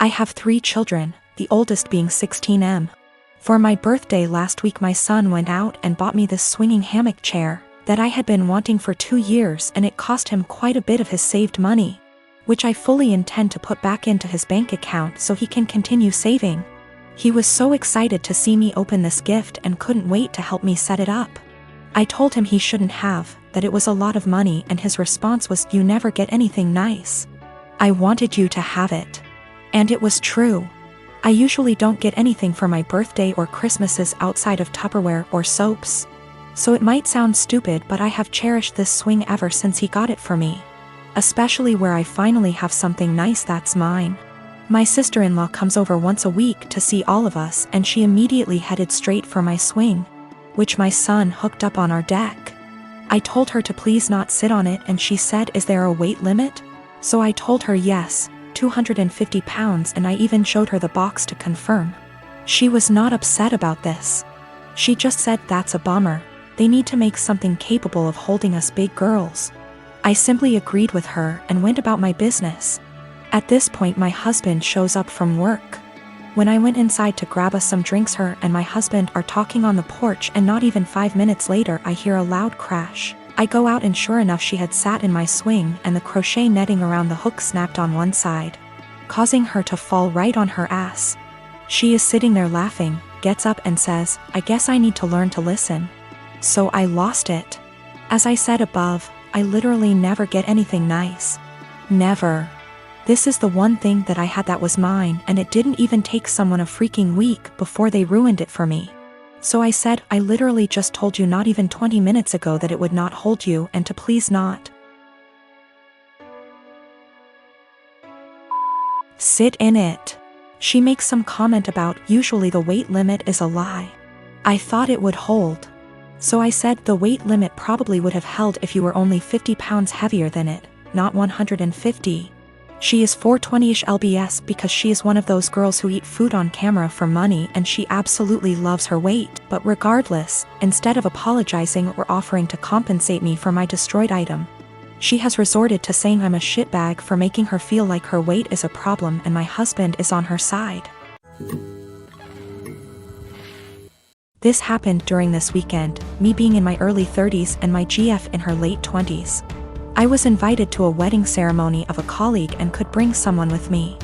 I have 3 children, the oldest being 16M. For my birthday last week my son went out and bought me this swinging hammock chair that I had been wanting for 2 years, and it cost him quite a bit of his saved money, which I fully intend to put back into his bank account so he can continue saving. He was so excited to see me open this gift and couldn't wait to help me set it up. I told him he shouldn't have, that it was a lot of money, and his response was, "You never get anything nice. I wanted you to have it." And it was true. I usually don't get anything for my birthday or Christmases outside of Tupperware or soaps. So it might sound stupid, but I have cherished this swing ever since he got it for me. Especially where I finally have something nice that's mine. My sister-in-law comes over once a week to see all of us, and she immediately headed straight for my swing, which my son hooked up on our deck. I told her to please not sit on it, and she said, "Is there a weight limit?" So I told her yes, 250 pounds, and I even showed her the box to confirm. She was not upset about this. She just said, "That's a bummer. They need to make something capable of holding us big girls." I simply agreed with her and went about my business. At this point my husband shows up from work. When I went inside to grab us some drinks, her and my husband are talking on the porch, and not even 5 minutes later I hear a loud crash. I go out and sure enough she had sat in my swing, and the crochet netting around the hook snapped on one side, causing her to fall right on her ass. She is sitting there laughing, gets up and says, "I guess I need to learn to listen." So I lost it. As I said above, I literally never get anything nice. Never. This is the one thing that I had that was mine, and it didn't even take someone a freaking week before they ruined it for me. So I said, "I literally just told you not even 20 minutes ago that it would not hold you, and to please not sit in it." She makes some comment about, "Usually the weight limit is a lie. I thought it would hold." So I said, "The weight limit probably would have held if you were only 50 pounds heavier than it, not 150. She is 420-ish lbs because she is one of those girls who eat food on camera for money, and she absolutely loves her weight. But regardless, instead of apologizing or offering to compensate me for my destroyed item, she has resorted to saying I'm a shitbag for making her feel like her weight is a problem and my husband is on her side. This happened during this weekend, me being in my early 30s and my GF in her late 20s. I was invited to a wedding ceremony of a colleague and could bring someone with me.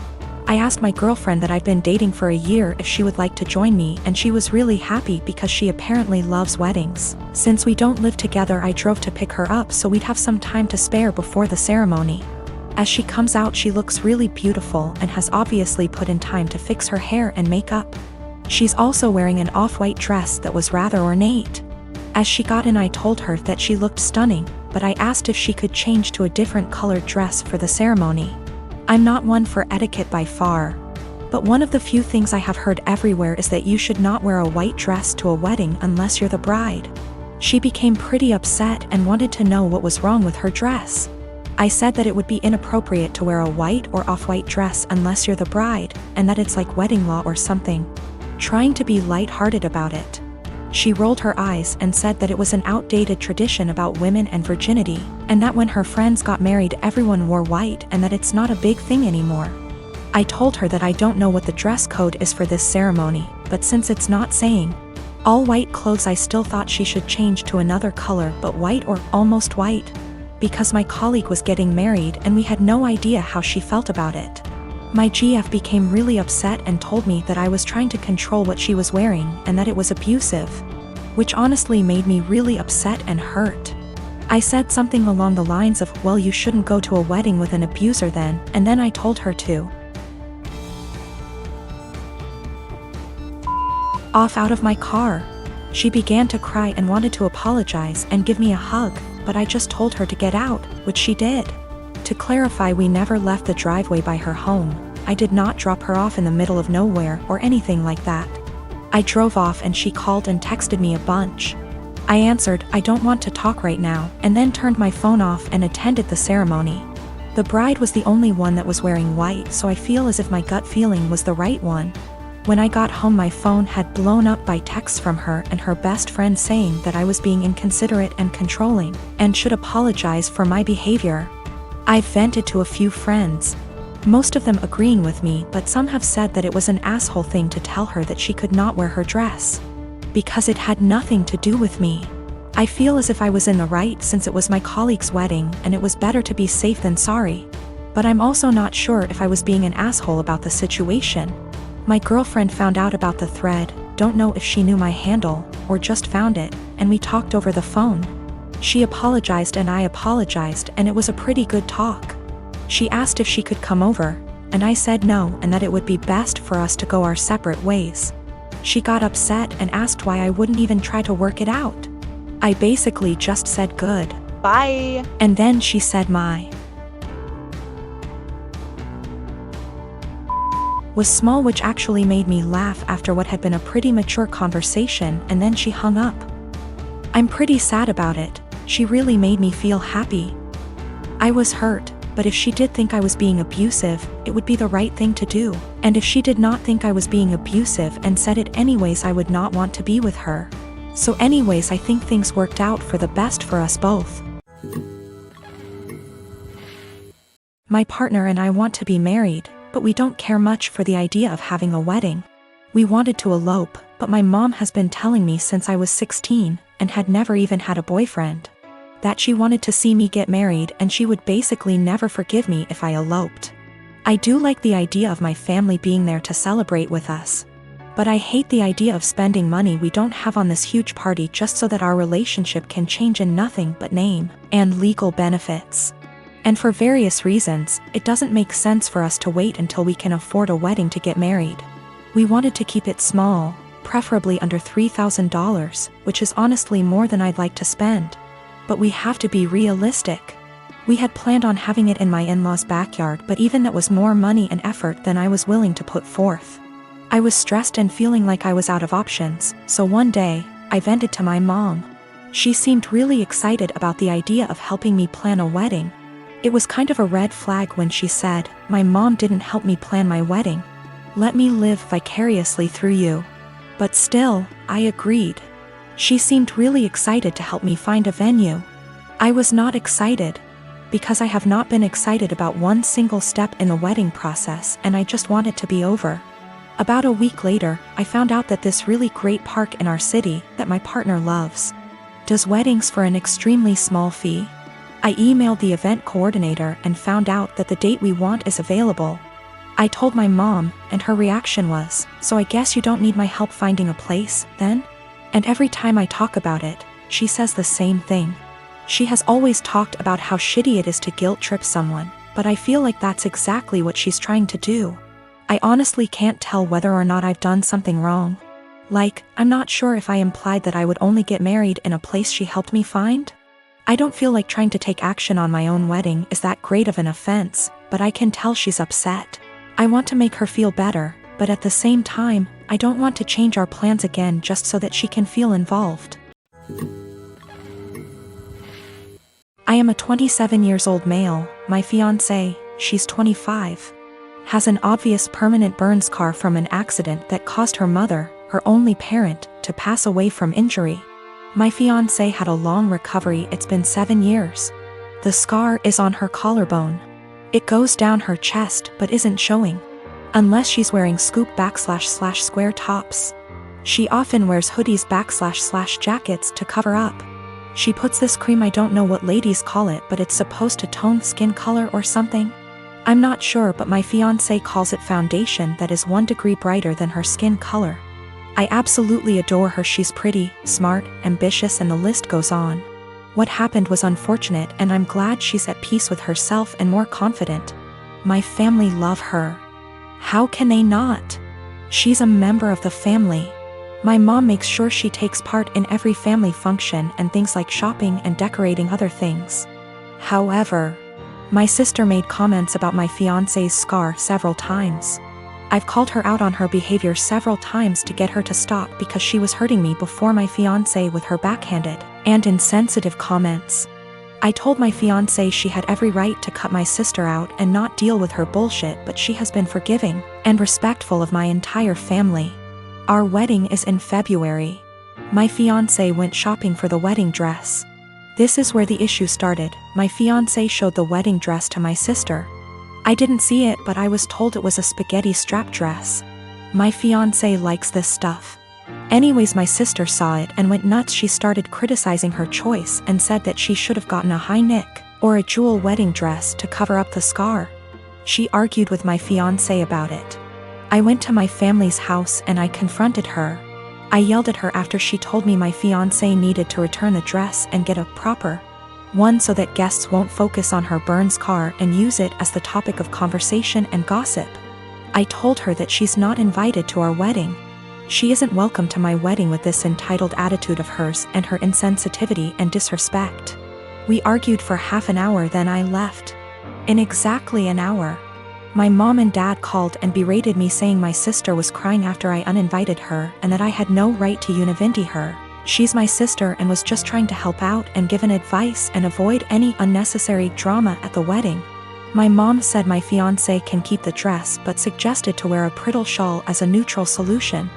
I asked my girlfriend that I've been dating for a year if she would like to join me, and she was really happy because she apparently loves weddings. Since we don't live together, I drove to pick her up so we'd have some time to spare before the ceremony. As she comes out, she looks really beautiful and has obviously put in time to fix her hair and makeup. She's also wearing an off-white dress that was rather ornate. As she got in, I told her that she looked stunning, but I asked if she could change to a different colored dress for the ceremony. I'm not one for etiquette by far, but one of the few things I have heard everywhere is that you should not wear a white dress to a wedding unless you're the bride. She became pretty upset and wanted to know what was wrong with her dress. I said that it would be inappropriate to wear a white or off-white dress unless you're the bride, and that it's like wedding law or something. Trying to be light-hearted about it. She rolled her eyes and said that it was an outdated tradition about women and virginity, and that when her friends got married everyone wore white and that it's not a big thing anymore. I told her that I don't know what the dress code is for this ceremony, but since it's not saying all white clothes, I still thought she should change to another color, but white or almost white, because my colleague was getting married and we had no idea how she felt about it. My GF became really upset and told me that I was trying to control what she was wearing and that it was abusive, which honestly made me really upset and hurt. I said something along the lines of, "Well, you shouldn't go to a wedding with an abuser then," and then I told her to off out of my car. She began to cry and wanted to apologize and give me a hug, but I just told her to get out, which she did. To clarify, we never left the driveway by her home. I did not drop her off in the middle of nowhere or anything like that. I drove off and she called and texted me a bunch. I answered, "I don't want to talk right now," and then turned my phone off and attended the ceremony. The bride was the only one that was wearing white, so I feel as if my gut feeling was the right one. When I got home, my phone had blown up by texts from her and her best friend saying that I was being inconsiderate and controlling, and should apologize for my behavior. I vented to a few friends. most of them agreeing with me, but some have said that it was an asshole thing to tell her that she could not wear her dress. Because it had nothing to do with me. I feel as if I was in the right since it was my colleague's wedding and it was better to be safe than sorry. But I'm also not sure if I was being an asshole about the situation. My girlfriend found out about the thread, don't know if she knew my handle, or just found it, and we talked over the phone. She apologized and I apologized, and it was a pretty good talk. She asked if she could come over, and I said no and that it would be best for us to go our separate ways. She got upset and asked why I wouldn't even try to work it out. I basically just said good. Bye. And then she said my was small, which actually made me laugh after what had been a pretty mature conversation, and then she hung up. I'm pretty sad about it. She really made me feel happy. I was hurt, but if she did think I was being abusive, it would be the right thing to do. And if she did not think I was being abusive and said it anyways, I would not want to be with her. So anyways, I think things worked out for the best for us both. My partner and I want to be married, but we don't care much for the idea of having a wedding. We wanted to elope, but my mom has been telling me since I was 16, and had never even had a boyfriend, that she wanted to see me get married and she would basically never forgive me if I eloped. I do like the idea of my family being there to celebrate with us. But I hate the idea of spending money we don't have on this huge party just so that our relationship can change in nothing but name and legal benefits. And for various reasons, it doesn't make sense for us to wait until we can afford a wedding to get married. We wanted to keep it small, preferably under $3,000, which is honestly more than I'd like to spend. But we have to be realistic. We had planned on having it in my in-laws' backyard, but even that was more money and effort than I was willing to put forth. I was stressed and feeling like I was out of options, so one day, I vented to my mom. She seemed really excited about the idea of helping me plan a wedding. It was kind of a red flag when she said, "My mom didn't help me plan my wedding. Let me live vicariously through you." But still, I agreed. She seemed really excited to help me find a venue. I was not excited, because I have not been excited about one single step in the wedding process, and I just want it to be over. About a week later, I found out that this really great park in our city, that my partner loves, does weddings for an extremely small fee. I emailed the event coordinator and found out that the date we want is available. I told my mom, and her reaction was, "So I guess you don't need my help finding a place, then?" And every time I talk about it, she says the same thing. She has always talked about how shitty it is to guilt trip someone, but I feel like that's exactly what she's trying to do. I honestly can't tell whether or not I've done something wrong. Like, I'm not sure if I implied that I would only get married in a place she helped me find. I don't feel like trying to take action on my own wedding is that great of an offense, but I can tell she's upset. I want to make her feel better, but at the same time, I don't want to change our plans again just so that she can feel involved. I am a 27 years old male. My fiancé, she's 25, has an obvious permanent burn scar from an accident that caused her mother, her only parent, to pass away from injury. My fiancé had a long recovery. It's been 7 years. The scar is on her collarbone. It goes down her chest but isn't showing. Unless she's wearing scoop / square tops. She often wears hoodies / jackets to cover up. She puts this cream, I don't know what ladies call it, but it's supposed to tone skin color or something. I'm not sure, but my fiancé calls it foundation that is 1 degree brighter than her skin color. I absolutely adore her. She's pretty, smart, ambitious, and the list goes on. What happened was unfortunate, and I'm glad she's at peace with herself and more confident. My family love her. How can they not? She's a member of the family. My mom makes sure she takes part in every family function and things like shopping and decorating other things. However, my sister made comments about my fiancé's scar several times. I've called her out on her behavior several times to get her to stop because she was hurting me before my fiancé with her backhanded and insensitive comments. I told my fiancé she had every right to cut my sister out and not deal with her bullshit, but she has been forgiving and respectful of my entire family. Our wedding is in February. My fiancé went shopping for the wedding dress. This is where the issue started. My fiancé showed the wedding dress to my sister. I didn't see it, but I was told it was a spaghetti strap dress. My fiancé likes this stuff. Anyways, my sister saw it and went nuts. She started criticizing her choice and said that she should have gotten a high neck or a jewel wedding dress to cover up the scar. She argued with my fiancé about it. I went to my family's house and I confronted her. I yelled at her after she told me my fiancé needed to return the dress and get a proper one so that guests won't focus on her Burns car and use it as the topic of conversation and gossip. I told her that she's not invited to our wedding. She isn't welcome to my wedding with this entitled attitude of hers and her insensitivity and disrespect. We argued for half an hour, then I left. In exactly an hour, my mom and dad called and berated me, saying my sister was crying after I uninvited her and that I had no right to univenti her. She's my sister and was just trying to help out and give an advice and avoid any unnecessary drama at the wedding. My mom said my fiancé can keep the dress but suggested to wear a bridal shawl as a neutral solution.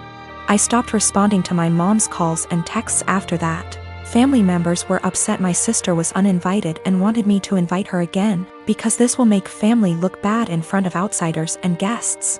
I stopped responding to my mom's calls and texts after that. Family members were upset my sister was uninvited and wanted me to invite her again, because this will make family look bad in front of outsiders and guests.